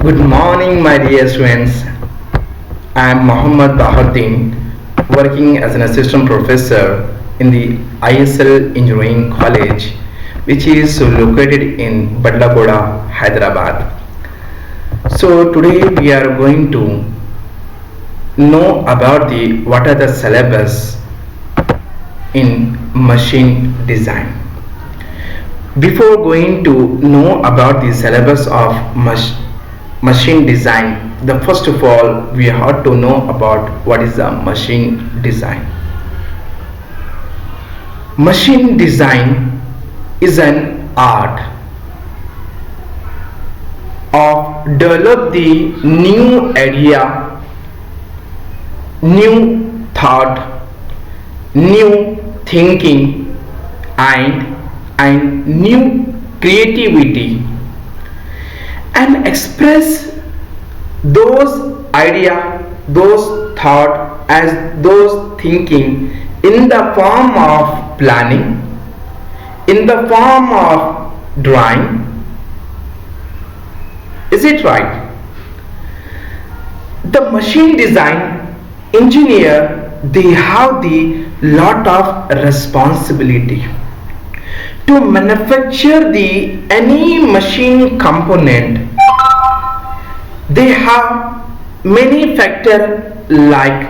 Good morning, my dear students. I am Muhammad Baharuddin, working as an assistant professor in the ISL Engineering College, which is located in Badlagoda, Hyderabad. So today we are going to know about the what are the syllabus in machine design. Before going to know about the syllabus of machine design, the first of all we have to know about what is a machine design. Machine design is an art of develop the new idea, new thought, new thinking, and new creativity, and express those idea, those thought as those thinking in the form of planning, in the form of drawing. Is it right? The machine design engineer, they have the lot of responsibility to manufacture the any machine component. They have many factors like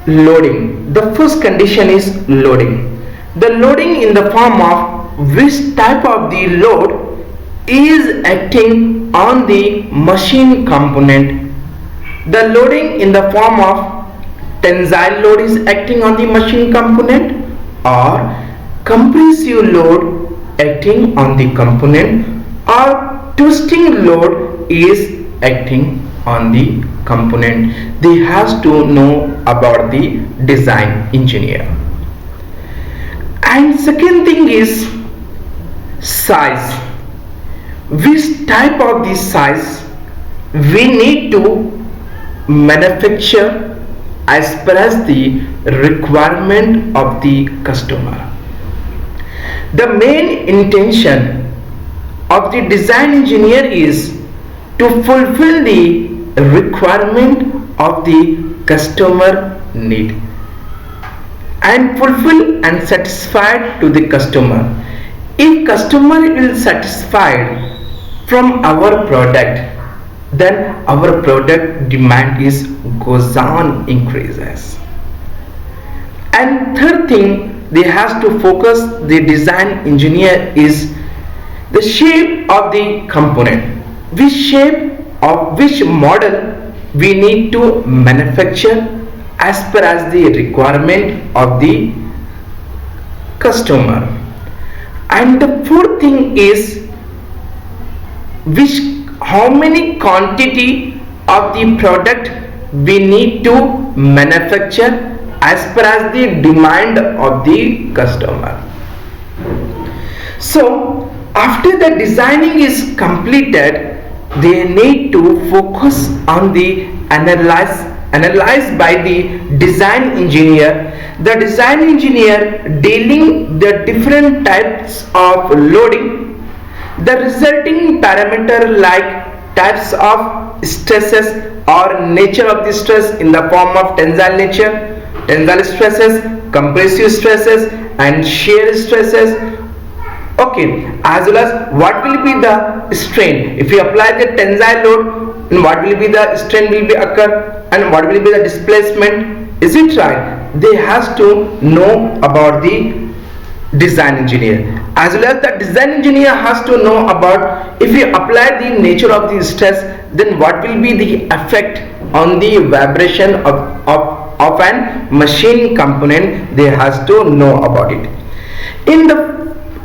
loading. The first condition is loading. The loading in the form of which type of the load is acting on the machine component. The loading in the form of tensile load is acting on the machine component, or compressive load acting on the component, or twisting load is acting on the component. They has to know about the design engineer. And second thing is size. Which type of the size we need to manufacture as per as the requirement of the customer. The main intention of the design engineer is to fulfill the requirement of the customer need and fulfill and satisfied to the customer. If customer is satisfied from our product, then our product demand is goes on increases. And third thing they has to focus the design engineer is the shape of the component. Which shape of which model we need to manufacture as per as the requirement of the customer. And the fourth thing is how many quantity of the product we need to manufacture as per as the demand of the customer. So after the designing is completed, they need to focus on the analyze by the design engineer. The design engineer dealing the different types of loading, the resulting parameter like types of stresses or nature of the stress in the form of tensile stresses, compressive stresses, and shear stresses. Okay, as well as what will be the strain if you apply the tensile load, and what will be the strain will be occur, and what will be the displacement. Is it right? They has to know about the design engineer, as well as the design engineer has to know about if you apply the nature of the stress, then what will be the effect on the vibration of an machine component. They has to know about it. In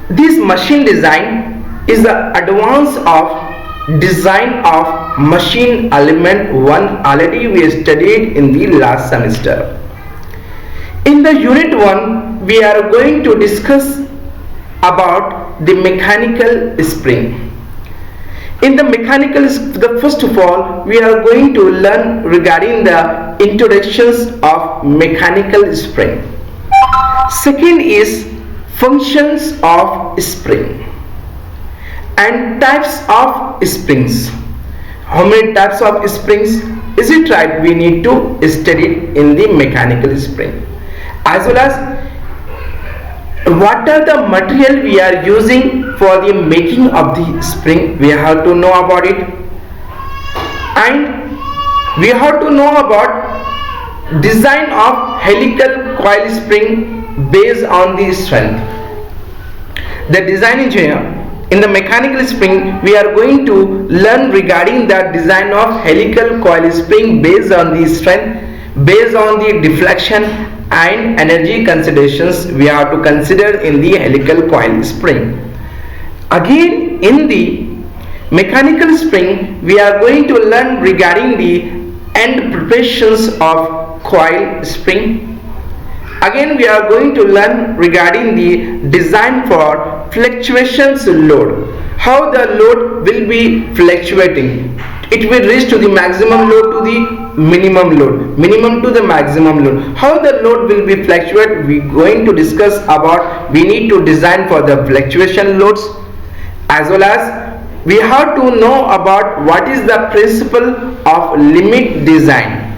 this machine design is the advance of design of machine element 1. Already we studied in the last semester. In the unit 1 we are going to discuss about the mechanical spring. In the first of all we are going to learn regarding the introductions of mechanical spring. Second is functions of spring and types of springs. how many types of springs? Is it right? We need to study it in the mechanical spring, as well as what are the material we are using for the making of the spring. We have to know about it, and we have to know about design of helical coil spring based on the strength. The design engineer in the mechanical spring, we are going to learn regarding the design of helical coil spring based on the strength, based on the deflection and energy considerations we have to consider in the helical coil spring. Again, in the mechanical spring, we are going to learn regarding the end preparations of coil spring. Again, we are going to learn regarding the design for fluctuations load, how the load will be fluctuating. It will reach to the maximum load to the minimum load, minimum to the maximum load. How the load will be fluctuate, we are going to discuss about. We need to design for the fluctuation loads, as well as we have to know about what is the principle of limit design.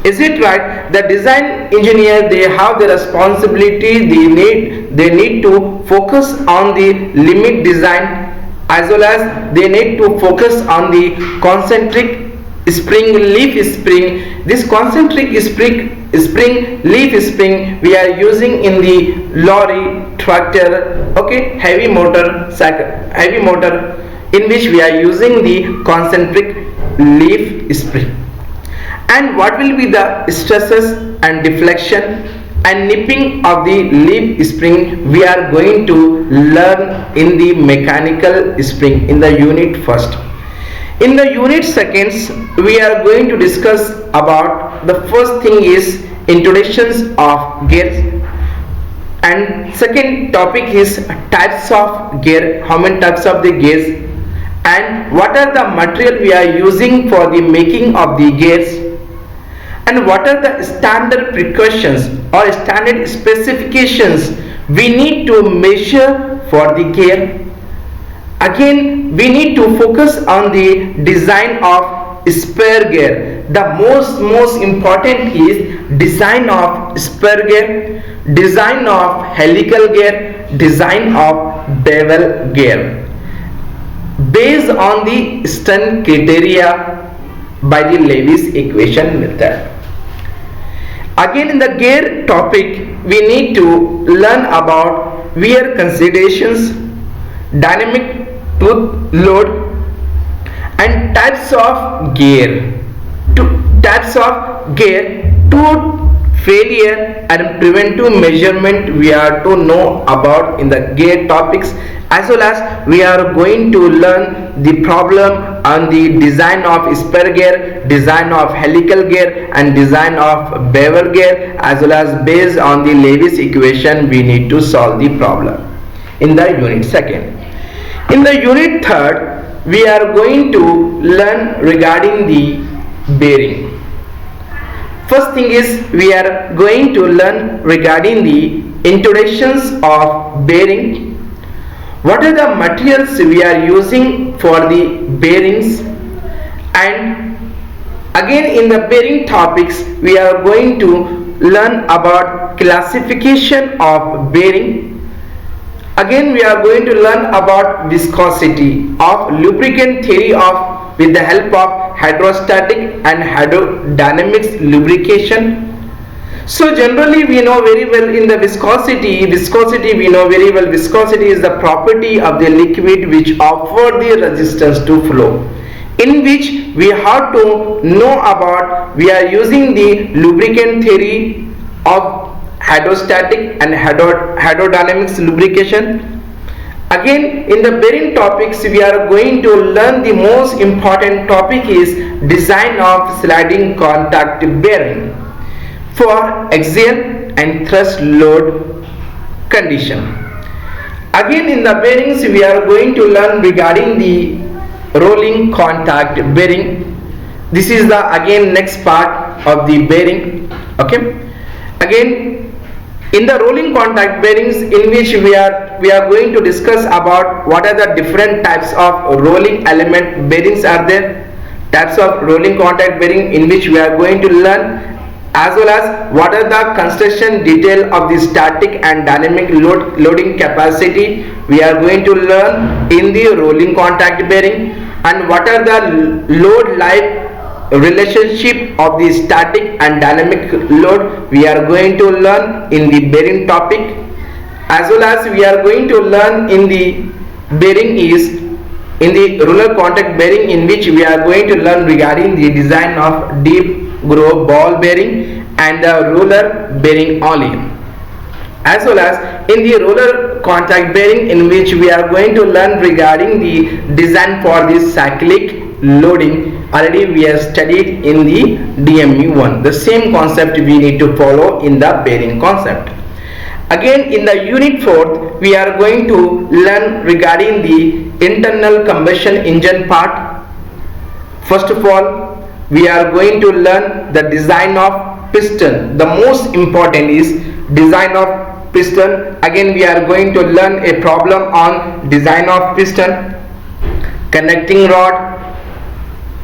Is it right? The design engineer, they have the responsibility, they need to focus on the limit design, as well as they need to focus on the concentric spring, leaf spring. This concentric spring, leaf spring we are using in the lorry, tractor, okay, heavy motor, in which we are using the concentric leaf spring. And what will be the stresses and deflection and nipping of the leaf spring, we are going to learn in the mechanical spring in the unit first. In the unit seconds, we are going to discuss about the first thing is introductions of gears, and second topic is types of gear, how many types of the gears, and what are the material we are using for the making of the gears, and what are the standard precautions or standard specifications we need to measure for the gear. Again, we need to focus on the design of spare gear. The most important is design of spare gear, design of helical gear, design of bevel gear, based on the Stern criteria by the Levy's equation method. Again, in the gear topic, we need to learn about wear considerations, dynamic tooth load, and types of gear. Tooth failure and preventive measurement we are to know about in the gear topics, as well as we are going to learn the problem on the design of spare gear, design of helical gear, and design of bevel gear, as well as based on the Levy's equation we need to solve the problem in the unit second. In the unit third, we are going to learn regarding the bearing. First thing is we are going to learn regarding the introductions of bearing. What are the materials we are using for the bearings, and again in the bearing topics we are going to learn about classification of bearing. Again, we are going to learn about viscosity of lubricant theory of with the help of hydrostatic and hydrodynamics lubrication. So generally we know very well in the viscosity we know very well viscosity is the property of the liquid which offer the resistance to flow, in which we have to know about, we are using the lubricant theory of hydrostatic and hydrodynamics lubrication. Again, in the bearing topics we are going to learn the most important topic is design of sliding contact bearing for axial and thrust load condition. Again, in the bearings we are going to learn regarding the rolling contact bearing. This is the again next part of the bearing. Okay. Again, in the rolling contact bearings, in which we are going to discuss about what are the different types of rolling element bearings are there. types of rolling contact bearing in which we are going to learn, as well as what are the construction detail of the static and dynamic loading capacity we are going to learn in the rolling contact bearing, and what are the load life relationship of the static and dynamic load we are going to learn in the bearing topic, as well as we are going to learn in the bearing is in the roller contact bearing in which we are going to learn regarding the design of deep groove ball bearing and the roller bearing only, as well as in the roller contact bearing in which we are going to learn regarding the design for the cyclic loading. Already we have studied in the DME1. The same concept we need to follow in the bearing concept. Again, in the unit 4th, we are going to learn regarding the internal combustion engine part. First of all, we are going to learn the design of piston. The most important is design of piston. Again, we are going to learn a problem on design of piston, connecting rod,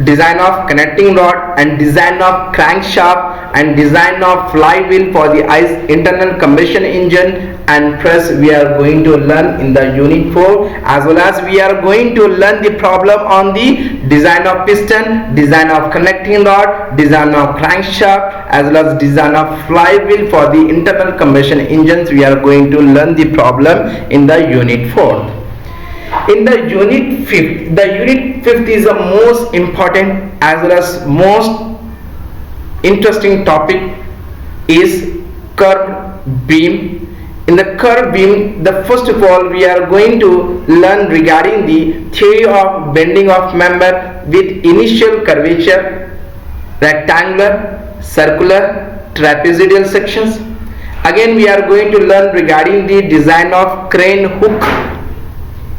design of connecting rod, and design of crankshaft, and design of flywheel for the internal combustion engine and press we are going to learn in the unit 4, as well as we are going to learn the problem on the design of piston, design of connecting rod, design of crankshaft, as well as design of flywheel for the internal combustion engines. We are going to learn the problem in the unit 4. In the unit 5th is the most important as well as most interesting topic is curved beam. In the curved beam, the first of all we are going to learn regarding the theory of bending of member with initial curvature, rectangular, circular, trapezoidal sections. Again, we are going to learn regarding the design of crane hook.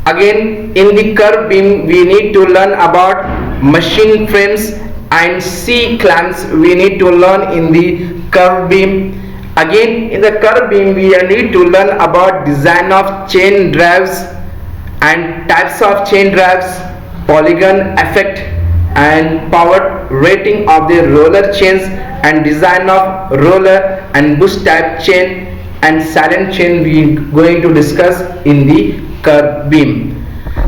Again, in the curved beam we need to learn about machine frames and C clamps we need to learn in the curved beam. Again, in the curved beam we need to learn about design of chain drives and types of chain drives, polygon effect and power rating of the roller chains, and design of roller and bush type chain and silent chain we are going to discuss in the curved beam.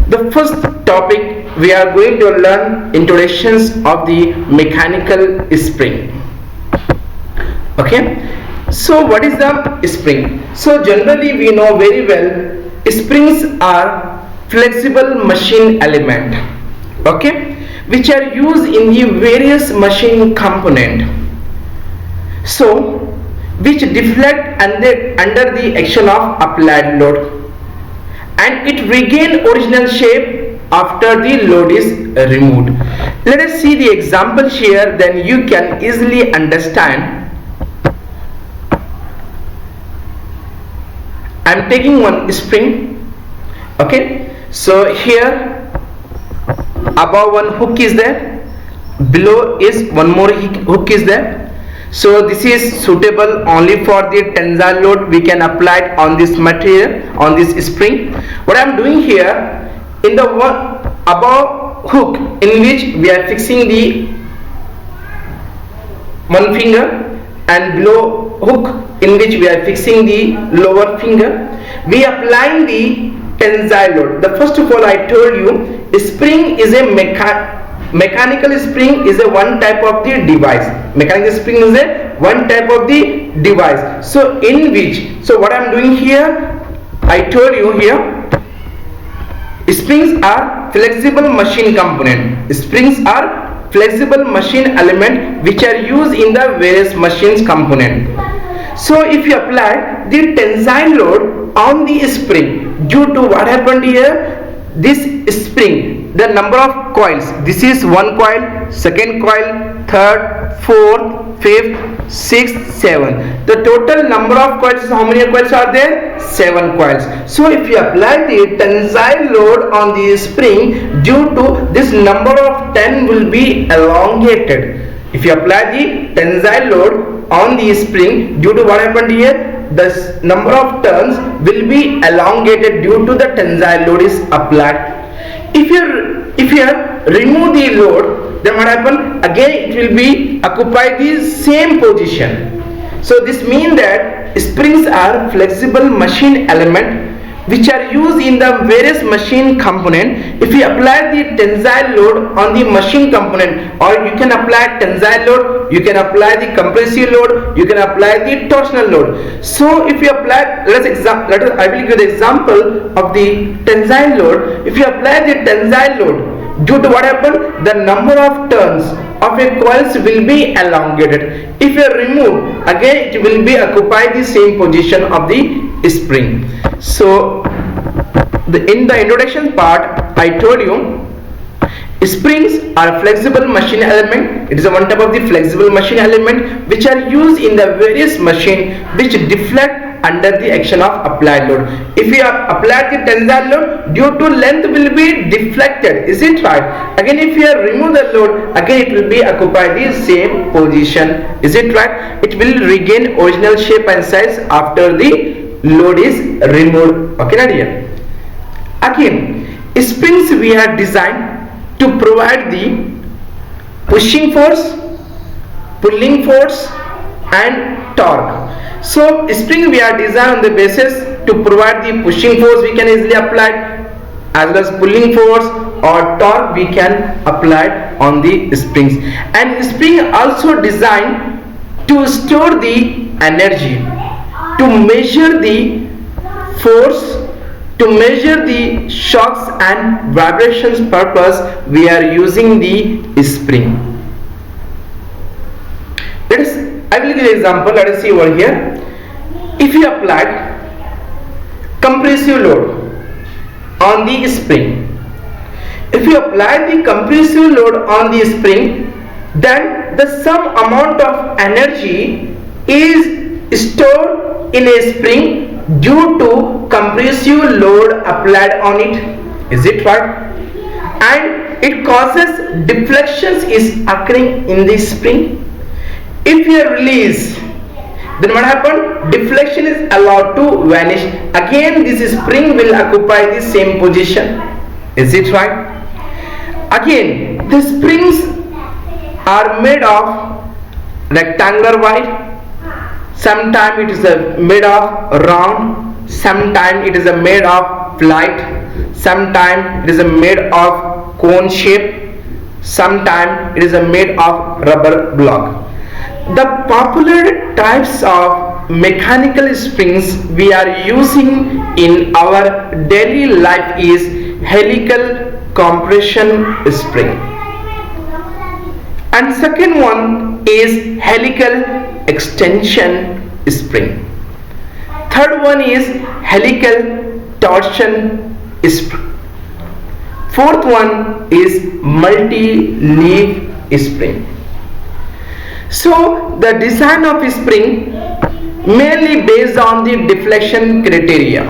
The first topic we are going to learn introductions of the mechanical spring. Okay, so what is the spring? So generally we know very well springs are flexible machine element, okay, which are used in the various machine component, so which deflect under the action of applied load, and it regain original shape after the load is removed. Let us see the example here, then you can easily understand. I am taking one spring, okay, so here above one hook is there, below is one more hook is there. So this is suitable only for the tensile load we can apply it on this material, on this spring. What I am doing here, in the one above hook in which we are fixing the one finger, and below hook in which we are fixing the lower finger, we applying the tensile load. The first of all I told you, spring is a mechanical spring is a one type of the device. Mechanical spring is a one type of the device. So in which, so what I am doing here, I told you here, springs are flexible machine component. Springs are flexible machine element which are used in the various machines component. So if you apply the tensile load on the spring, due to what happened here, this spring, the number of coils, this is one coil, second coil, third, fourth, fifth, sixth, seventh. The total number of coils, how many coils are there? 7 coils. So if you apply the tensile load on the spring, due to this number of 10 will be elongated. If you apply the tensile load on the spring, due to what happened here, the number of turns will be elongated due to the tensile load is applied. If you remove the load, then what happen? Again it will be occupy the same position. So this means that springs are flexible machine element which are used in the various machine component. If we apply the tensile load on the machine component, or you can apply tensile load, you can apply the compressive load, you can apply the torsional load. So if you apply, I will give the example of the tensile load. If you apply the tensile load, due to what happen, the number of turns of a coils will be elongated. If you remove, again it will be occupy the same position of the spring. So in the introduction part I told you springs are flexible machine element. It is a one type of the flexible machine element which are used in the various machine which deflect under the action of applied load. If you apply the tensile load, due to length will be deflected, is it right? Again if you remove the load, again it will be occupy the same position, is it right? It will regain original shape and size after the load is removed. Okay, Nadia? Again, springs we are designed to provide the pushing force, pulling force and torque. So spring we are designed on the basis to provide the pushing force we can easily apply, as well as pulling force or torque we can apply on the springs. And spring also designed to store the energy, to measure the force, to measure the shocks and vibrations purpose we are using the spring. I will give an example. Let us see over here. If you apply compressive load on the spring, if you apply the compressive load on the spring, then the some amount of energy is stored in a spring due to compressive load applied on it, is it right? And it causes deflections is occurring in the spring. If you release, then what happen? Deflection is allowed to vanish. Again this spring will occupy the same position, is it right? Again the springs are made of rectangular wire, sometimes it is made of round, sometimes it is made of flat, sometimes it is made of cone shape, sometimes it is made of rubber block. The popular types of mechanical springs we are using in our daily life is helical compression spring, and second one is helical extension spring, third one is helical torsion spring, fourth one is multi-leaf spring. So the design of a spring mainly based on the deflection criteria.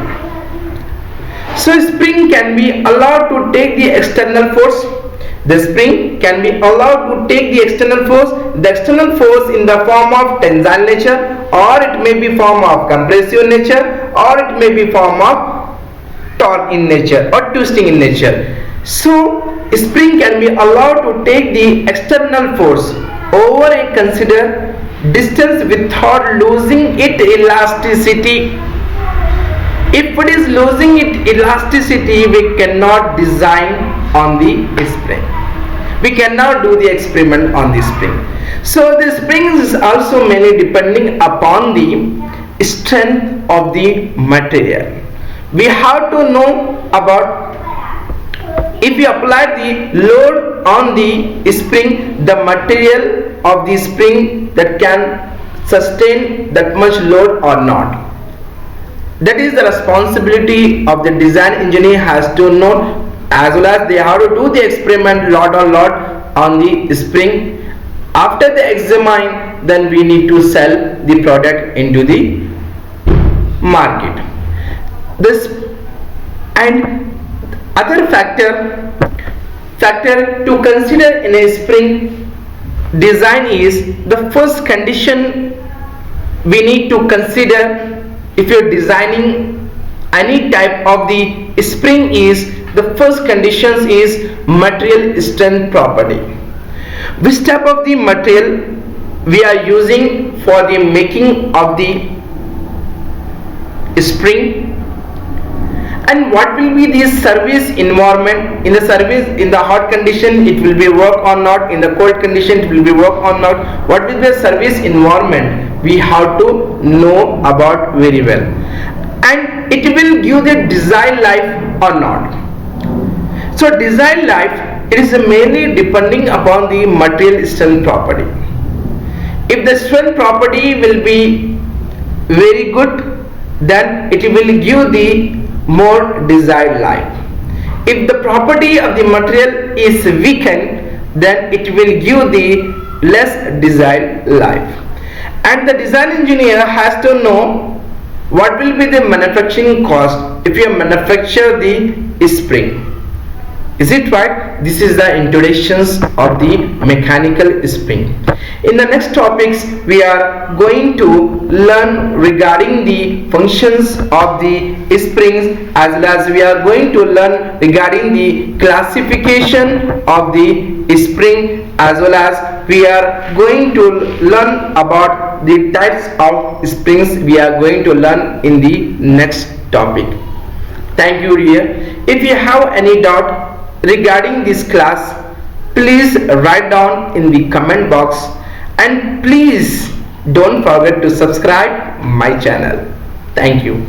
So spring can be allowed to take the external force. The spring can be allowed to take the external force in the form of tensile nature, or it may be form of compressive nature, or it may be form of torque in nature or twisting in nature. So spring can be allowed to take the external force over a considered distance without losing its elasticity. If it is losing its elasticity, we cannot design on the spring. We cannot do the experiment on the spring. So the spring is also mainly depending upon the strength of the material. We have to know about, if you apply the load on the spring, the material of the spring that can sustain that much load or not. That is the responsibility of the design engineer has to know, as well as they have to do the experiment lot on the spring. After they examine, then we need to sell the product into the market. This and other factor to consider in a spring design is the first condition we need to consider if you are designing any type of the spring is, the first conditions is material strength property. Which type of the material we are using for the making of the spring, and what will be the service environment. In the service, in the hot condition it will be work or not, in the cold condition it will be work or not. What will be the service environment, we have to know about very well, and it will give the design life or not. So design life, it is mainly depending upon the material strength property. If the strength property will be very good, then it will give the more desired life. If the property of the material is weakened, then it will give the less desired life. And the design engineer has to know what will be the manufacturing cost if you manufacture the spring. Is it right? This is the introductions of the mechanical spring. In the next topics, we are going to learn regarding the functions of the springs, as well as we are going to learn regarding the classification of the spring, as well as we are going to learn about the types of springs. We are going to learn in the next topic. Thank you, dear. If you have any doubt regarding this class, please write down in the comment box, and please don't forget to subscribe my channel. Thank you.